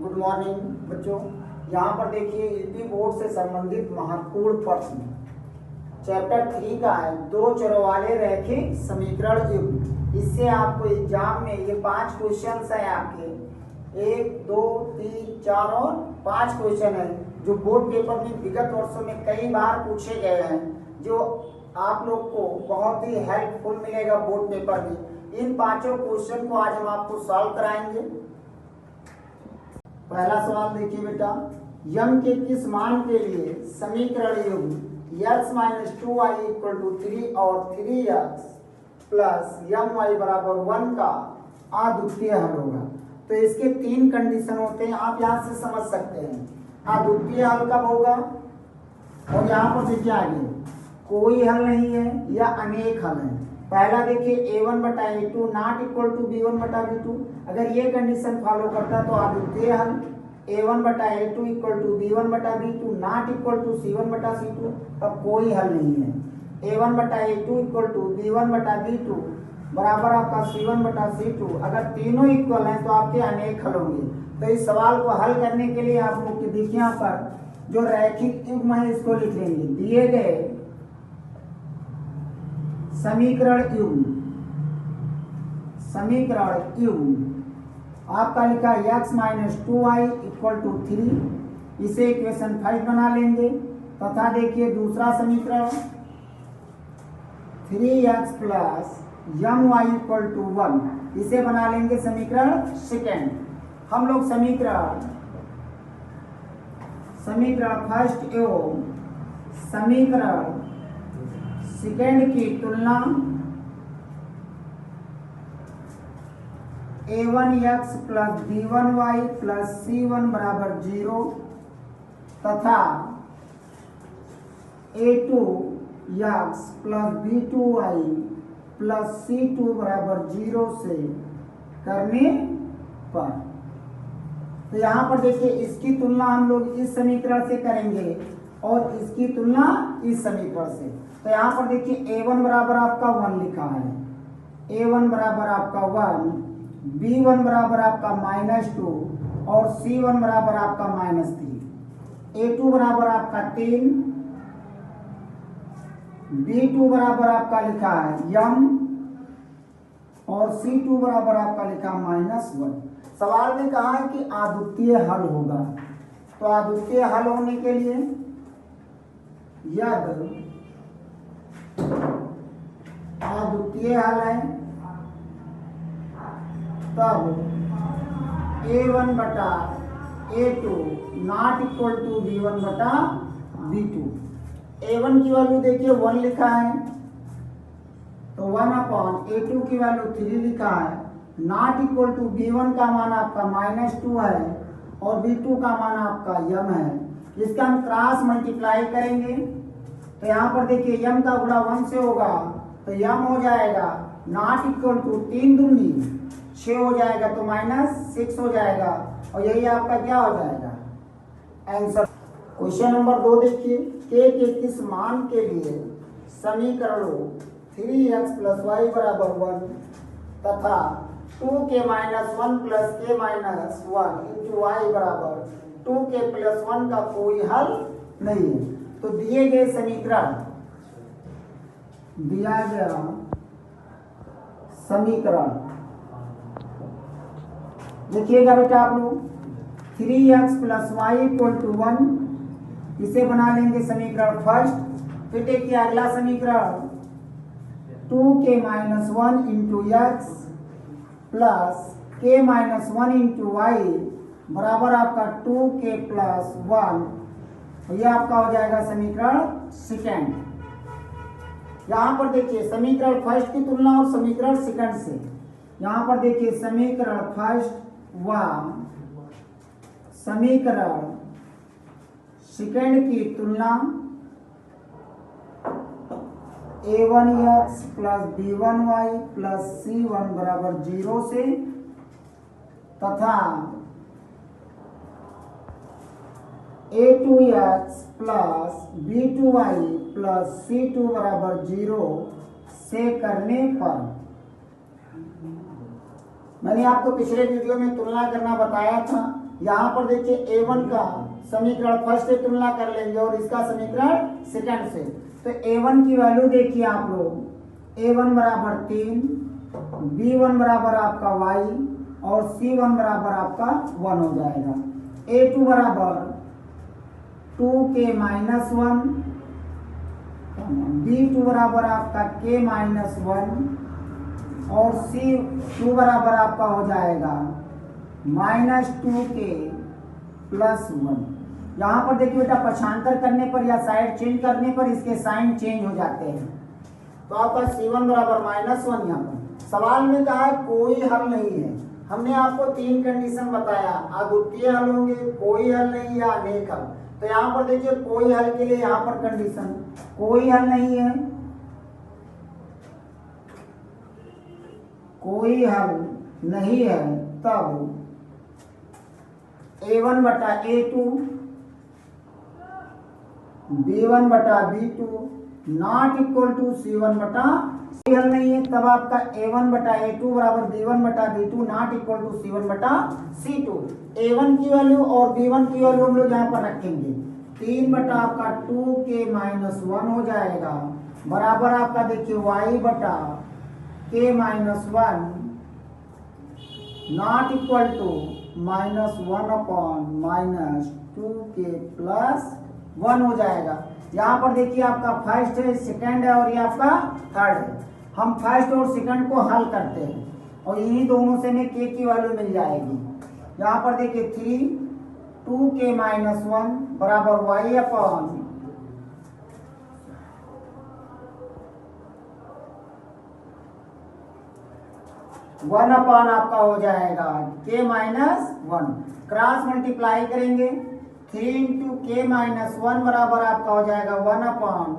Good morning बच्चों। यहाँ पर देखिए यूपी बोर्ड से संबंधित महत्वपूर्ण प्रश्न चैप्टर 3 का है, दो चरों वाले रैखिक समीकरण युग्म। इससे आपको एग्जाम में ये 5 क्वेश्चन है आपके, 1 2 3 4 और 5 क्वेश्चन है जो बोर्ड पेपर में विगत वर्षों में कई बार पूछे गए हैं, जो आप लोग को बहुत ही हेल्पफुल मिलेगा बोर्ड पेपर में। इन पांचों क्वेश्चन को आज हम आपको सॉल्व कराएंगे। पहला सवाल देखिए बेटा, यम के किस मान के लिए समीकरण युग्म x - 2y = 3 और 3x + my = 1 का अद्वितीय हल होगा। तो इसके 3 कंडीशन होते हैं, आप यहाँ से समझ सकते हैं। अद्वितीय हल कब होगा, और यहाँ पर देखिए आगे कोई हल नहीं है या अनेक हल है। पहला देखिए a1/a2 ≠ b1/b2, अगर ये कंडीशन फॉलो करता है तो अद्वितीय हल। a1/a2 = b1/b2 ≠ c1/c2, तब कोई हल नहीं है। a1/a2 = b1/b2 बराबर आपका c1/c2, अगर तीनों इक्वल हैं तो आपके अनेक हल होंगे। तो इस सवाल को हल करने के लिए आप लोग देखिए यहाँ पर जो रैखिक युग्म है इसको लिख लेंगे। दिए गए समीकरण युग्म आपका लिखा x - 2y = 3, इसे इक्वेशन 5 बना लेंगे। तथा देखिए दूसरा समीकरण 3x + my = 1, इसे बना लेंगे समीकरण सेकेंड। हम लोग समीकरण फर्स्ट एवं समीकरण सेकेंड की तुलना a1x + b1y + c1 = 0 तथा a2x + b2y + c2 = 0 से करने पर, तो यहाँ पर देखिए इसकी तुलना हम लोग इस समीकरण से करेंगे और इसकी तुलना इस समीकरण से। तो यहाँ पर देखिए a1 बराबर आपका 1 लिखा है, a1 बराबर आपका 1, b1 बराबर आपका -2 और c1 बराबर आपका -3, a2 बराबर आपका 3, b2 बराबर आपका लिखा है m और c2 बराबर आपका लिखा -1। सवाल में कहा है कि अद्वितीय हल होगा, तो अद्वितीय हल होने के लिए यदि अद्वितीय हल है तब a1/a2 ≠ b1/b2। a1 की वैल्यू देखिए 1 लिखा है, तो 1/a2 की वैल्यू 3 लिखा है, ≠ b1 का मान आपका -2 है और b2 का मान आपका m है। इसका हम क्रॉस मल्टीप्लाई करेंगे, तो यहाँ पर देखिए m का गुणा 1 से होगा तो m हो जाएगा ≠ 3 दूनी 6 हो जाएगा, तो -6 हो जाएगा, और यही आपका क्या हो जाएगा आंसर। क्वेश्चन नंबर 2 देखिए, k के किस मान के लिए समीकरणों 3x + y = 1 तथा 2k - 1 + k - 1 × y = 2k + 1 का कोई हल नहीं है। तो दिए गए समीकरण देखिएगा बेटा आप लोग 3x + y = 1, इसे बना लेंगे समीकरण फर्स्ट। फिर देखिए अगला समीकरण 2k - 1 × x + k - 1 × y बराबर आपका 2k + 1, यह आपका हो जाएगा समीकरण सेकेंड। यहाँ पर देखिए समीकरण फर्स्ट की तुलना और समीकरण सेकंड से, यहाँ पर देखिए समीकरण फर्स्ट व समीकरण सेकंड की तुलना a1x + b1y + c1 = 0 से तथा a2x + b2y + c2 = 0 से करने पर मैंने आपको पिछले वीडियो में तुलना करना बताया था यहाँ पर देखिए a1 का समीकरण फर्स्ट से तुलना कर लेंगे और इसका समीकरण सेकंड से। तो a1 की वैल्यू देखिए आप लोग, a1 बराबर 3, b1 बराबर आपका y और c1 बराबर आपका 1 हो जाएगा। a2 बराबर 2k-1, b2 बराबर आपका k-1 और c2 बराबर आपका हो जाएगा -2k+1। यहाँ पर देखिए बेटा पक्षांतर करने पर या साइड चेंज करने पर इसके साइन चेंज हो जाते हैं। तो आपका c1 बराबर -1। यहाँ पर सवाल में कहा है कोई हल नहीं है। हमने आपको 3 कंडीशन बताया, अद्वितीय हल होंगे, कोई हल नहीं या अनेक हल। तो यहाँ पर देखिए कोई हल के लिए यहाँ पर कंडीशन कोई हल नहीं है, कोई हल नहीं है, तब a1 बटा a2, b1 बटा b2 not equal to c1 बटा कोई हल नहीं है, तब आपका a1 बटा a2 बराबर b1 बटा b2 not equal to c1 बटा c2। a1 की वैल्यू और b1 की वैल्यू हम लोग यहाँ पर रखेंगे। 3 बटा आपका 2k-1 हो जाएगा बराबर आपका देखिए y बटा k-1 not equal to -1/-2k+1 हो जाएगा। यहाँ पर देखिए आपका फर्स्ट है, सेकंड है और ये आपका थर्ड है। हम फर्स्ट और सेकंड को हल करते हैं और इन्हीं दोनों से में k की वैल्यू मिल जाएगी। यहाँ पर देखिए 3 2k-1 बराबर y/, 1/, आपका हो जाएगा k-1। क्रॉस मल्टीप्लाई करेंगे 3 × k-1 बराबर आपका हो जाएगा 1/,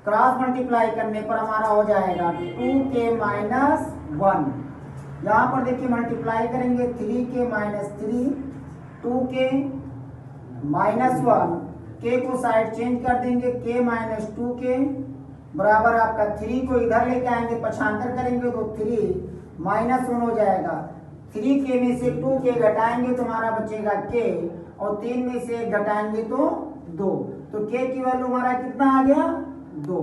क्रॉस मल्टीप्लाई करने पर हमारा हो जाएगा 2k-1। यहाँ पर देखिए मल्टीप्लाई करेंगे 3k-3 2k-1, k को साइड चेंज कर देंगे k-2k बराबर आपका 3 को इधर लेके आएंगे, पक्षांतर करेंगे तो 3-1 हो जाएगा। 3k में से 2k घटाएंगे तो हमारा बचेगा k और 3 में से 1 घटाएंगे तो 2। तो k की वैल्यू हमारा कितना आ गया 2।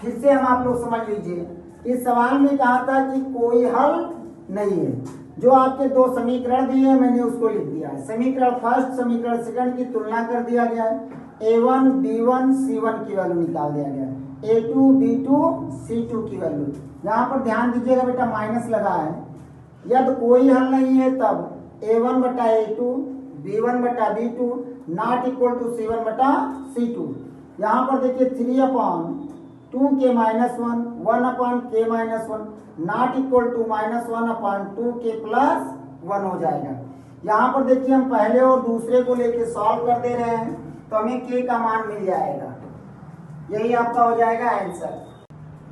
फिर से हम आप लोग समझ लीजिए, इस सवाल में कहा था कि कोई हल नहीं है। जो आपके 2 समीकरण दिए हैं मैंने उसको लिख दिया है। समीकरण फर्स्ट समीकरण सेकंड की तुलना कर दिया गया है। a1 b1 c1 की वैल्यू निकाल दिया गया है, a2 b2 c2 की वैल्यू। यहाँ पर ध्यान दीजिएगा बेटा माइनस लगा है। यदि कोई हल नहीं है तब a1 बटा a2 b1 बटा b2 not equal to c1 बटा c2। यहाँ पर देखिए 3/2k-1 1/k-1 not equal to -1/2k+1 हो जाएगा। यहाँ पर देखिए हम पहले और दूसरे को लेके सॉल्व कर दे रहे हैं तो हमें k का मान मिल जाएगा। यही आपका हो जाएगा आंसर।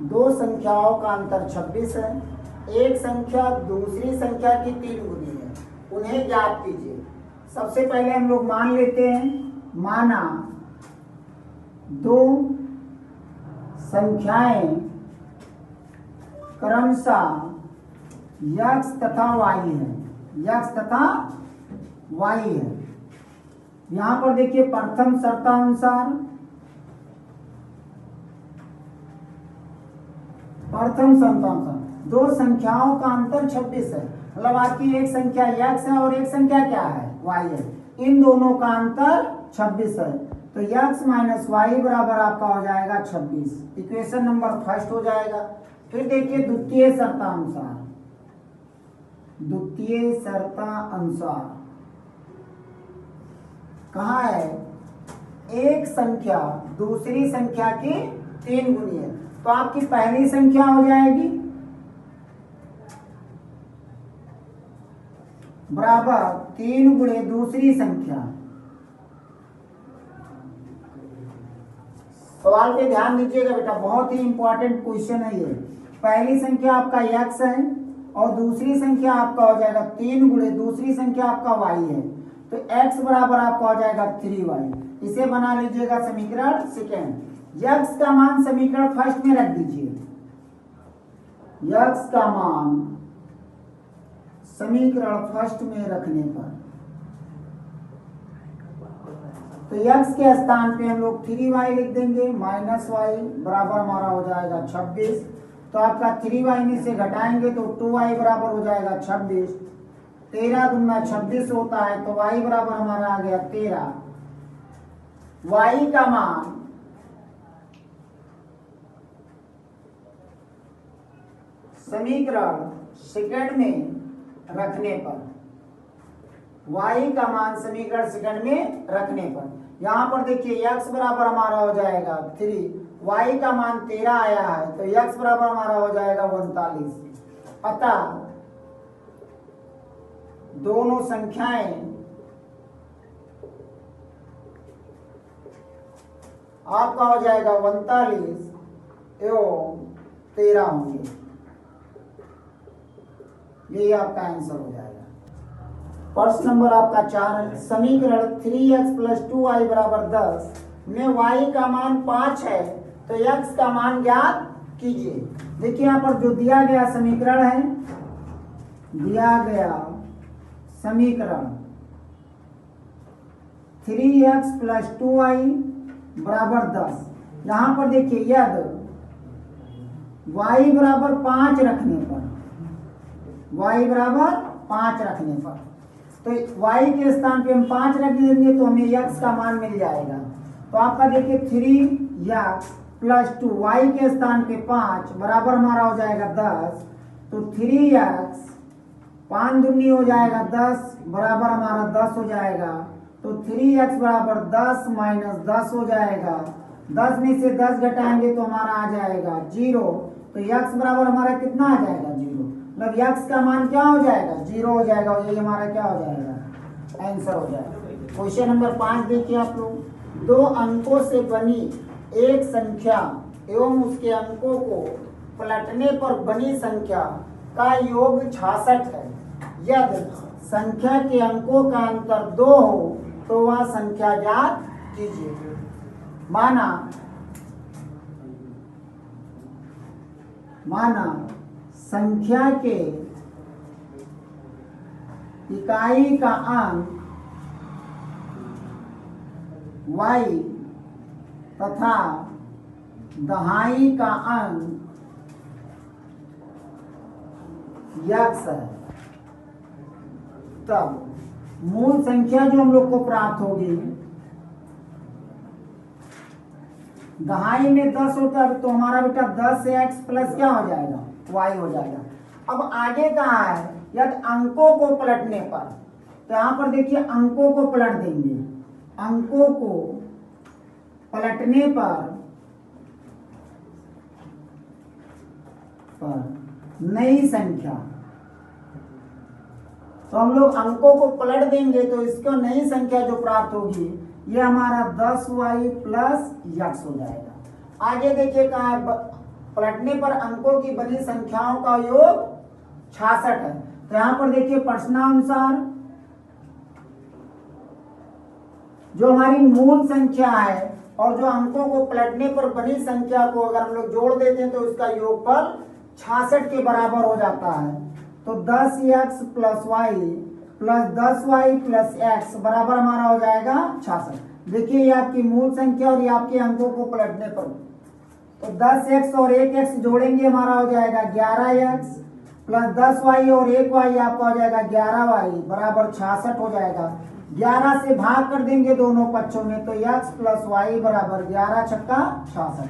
2 संख्याओं का अंतर 26 है। एक संख्या दूसरी संख्या की 3 गुनी है, उन्हें ज्ञात कीजिए। सबसे पहले हम लोग मान लेते हैं, माना 2 संख्याएं क्रमशः x तथा y है, x तथा y है। यहां पर देखिए प्रथम शर्तानुसार दो संख्याओं का अंतर 26 है, मतलब आपकी एक संख्या x है और एक संख्या क्या है y है। इन दोनों का अंतर 26 है तो x माइनस वाई बराबर आपका हो जाएगा 26। इक्वेशन नंबर फर्स्ट हो जाएगा। फिर देखिए द्वितीय शर्तानुसार कहाँ है, एक संख्या दूसरी संख्या की 3 गुनी है। तो आपकी पहली संख्या हो जाएगी बराबर 3 गुणे दूसरी संख्या। सवाल पे ध्यान दीजिएगा बेटा, बहुत ही इंपॉर्टेंट क्वेश्चन है ये। पहली संख्या आपका x है और दूसरी संख्या आपका हो जाएगा 3 गुणे दूसरी संख्या आपका y है। तो x बराबर आपका हो जाएगा 3y। इसे बना लीजिएगा समीकरण सेकेंड। x का मान समीकरण फर्स्ट में रख दीजिए। x का मान समीकरण फर्स्ट में रखने पर तो x के स्थान पे हम लोग 3y लिख देंगे, माइनस वाई बराबर हमारा हो जाएगा 26। तो आपका 3y में से घटाएंगे तो 2y बराबर हो जाएगा 26। 13 दूना 26 होता है, तो y बराबर हमारा आ गया 13। y का मान समीकरण सेकंड में रखने पर, y का मान समीकरण सेकंड में रखने पर, यहाँ पर देखिए x बराबर हमारा हो जाएगा 3, y का मान 13 आया है, तो x बराबर हमारा हो जाएगा 39। अतः दोनों संख्याएं आपका हो जाएगा 39 एवं 13 होंगे। ये आपका आंसर हो जाएगा। प्रश्न नंबर आपका 4, समीकरण 3x + 2y बराबर 10 में y का मान 5 है, तो x का मान ज्ञात कीजिए। देखिए यहाँ पर जो दिया गया समीकरण है, दिया गया समीकरण 3x + 2y बराबर 10, यहाँ पर देखिए यदि y बराबर 5 रखने पर, y बराबर 5 रखने पर, तो y के स्थान पे हम 5 रख देंगे तो हमें x का मान मिल जाएगा। तो आपका देखिए 3x + 2, y के स्थान पे 5 बराबर हमारा हो जाएगा 10, तो 3x 5 दूनी हो जाएगा 10 बराबर हमारा 10 हो जाएगा। तो 3x बराबर 10 - 10 हो जाएगा। 10 में से 10 घटाएंगे तो हमारा आ जाएगा 0। तो x बराबर हमारा कितना आ जाएगा 0, मतलब x का मान क्या हो जाएगा 0 हो जाएगा, और ये हमारा क्या हो जाएगा आंसर हो जाएगा। क्वेश्चन नंबर 5 देखिए आप लोग, 2 अंकों से बनी एक संख्या एवं उसके अंकों को पलटने पर बनी संख्या का योग 66 है। यदि संख्या के अंकों का अंतर 2 हो तो वह संख्या ज्ञात कीजिए। माना संख्या के इकाई का अंक y तथा दहाई का अंक x है, तब मूल संख्या जो हम लोग को प्राप्त होगी, दहाई में 10 होता है तो हमारा बेटा 10x प्लस क्या हो जाएगा y हो जाएगा। अब आगे कहा है यदि अंकों को पलटने पर, तो यहाँ पर देखिए अंकों को पलट देंगे, अंकों को पलटने पर नई संख्या, तो हम लोग अंकों को पलट देंगे तो इसको नई संख्या जो प्राप्त होगी ये हमारा 10y प्लस x हो जाएगा। आगे देखिए कहा है पलटने पर अंकों की बनी संख्याओं का योग 66 है। तो यहाँ पर देखिए प्रश्नानुसार जो हमारी मूल संख्या है और जो अंकों को पलटने पर बनी संख्या को अगर हम लोग जोड़ देते हैं तो इसका योगफल 66 के बराबर हो जाता है। तो 10x + y + 10y + x बराबर हमारा हो जाएगा 66। देखिए ये आपकी मूल संख्या और ये आपके अंकों को पलटने पर, तो 10x और 1x जोड़ेंगे हमारा हो जाएगा 11x + 10y और 1y आपका हो जाएगा 11y बराबर 66 हो जाएगा। 11 से भाग कर देंगे दोनों पक्षों में, तो x + y बराबर 11 × 66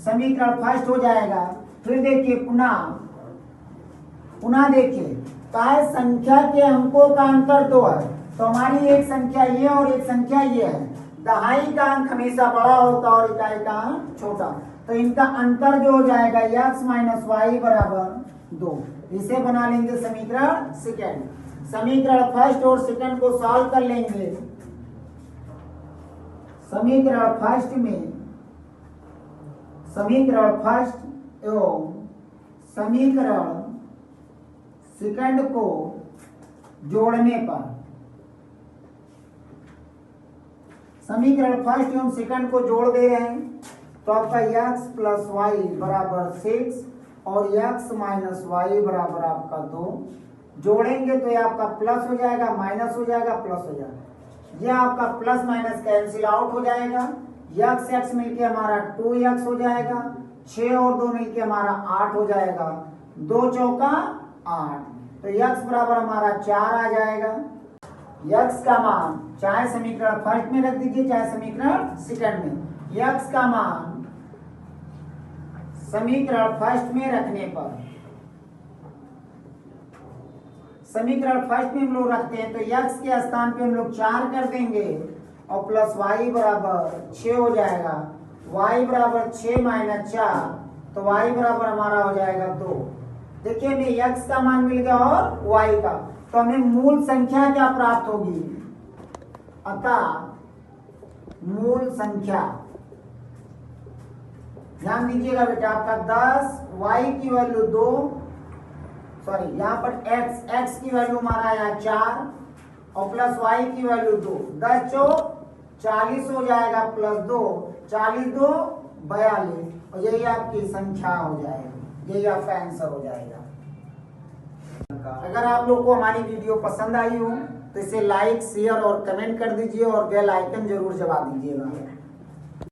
समीकरण फर्स्ट हो जाएगा। फिर देखिए पुनः देखिए कहा है संख्या के अंकों का अंतर 2 है, तो हमारी एक संख्या ये और एक संख्या ये है। दहाई का अंक हमेशा बड़ा होता और इकाई का अंक छोटा, तो इनका अंतर जो हो जाएगा x - y बराबर 2। इसे बना लेंगे समीकरण सेकंड। समीकरण फर्स्ट और सेकंड को सॉल्व कर लेंगे। समीकरण फर्स्ट एवं समीकरण सेकंड को जोड़ने पर, समीकरण फर्स्ट एवं सेकंड को जोड़ दे रहे हैं तो आपका x + y बराबर 6 और x - y बराबर आपका 2। जोड़ेंगे तो ये आपका प्लस हो जाएगा, माइनस हो जाएगा, प्लस हो जाएगा। ये आपका प्लस माइनस कैंसिल आउट हो जाएगा, यक्स एक्स मिलके हमारा 2x हो जाएगा, 6 और 2 मिलके हमारा 8 हो जाएगा, 2 चौका 8, तो यक्स बराबर हमारा 4 आ जाएगा। यक्स का मान चाहे समीकरण फर्स्ट में रख दीजिए चाहे समीकरण सेकंड में, यक्स का मान समीकरण फर्स्ट में रखने पर, समीकरण फर्स्ट में हम लोग रखते हैं तो यक्स के स्थान पे हम लोग 4 कर देंगे और प्लस वाई बराबर 6 हो जाएगा, वाई बराबर 6 माइनस 4, तो वाई बराबर हमारा हो जाएगा 2। देखिए हमें यक्स का मान मिल गया और वाई का, तो हमें मूल संख्या क्या प्राप्त होगी, अतः मूल संख्या, ध्यान दीजिएगा बेटा, आपका 10 वाई की वैल्यू 2, सॉरी यहाँ पर x की वैल्यू हमारा आया 4 और प्लस y की वैल्यू 2, 10 चौक 40 हो जाएगा प्लस 2, 40 2 42, और यही आपकी संख्या हो जाएगी, यही आपका आंसर हो जाएगा। अगर आप लोग को हमारी वीडियो पसंद आई हो तो इसे लाइक शेयर और कमेंट कर दीजिए और बेल आइकन जरूर दबा दीजिएगा।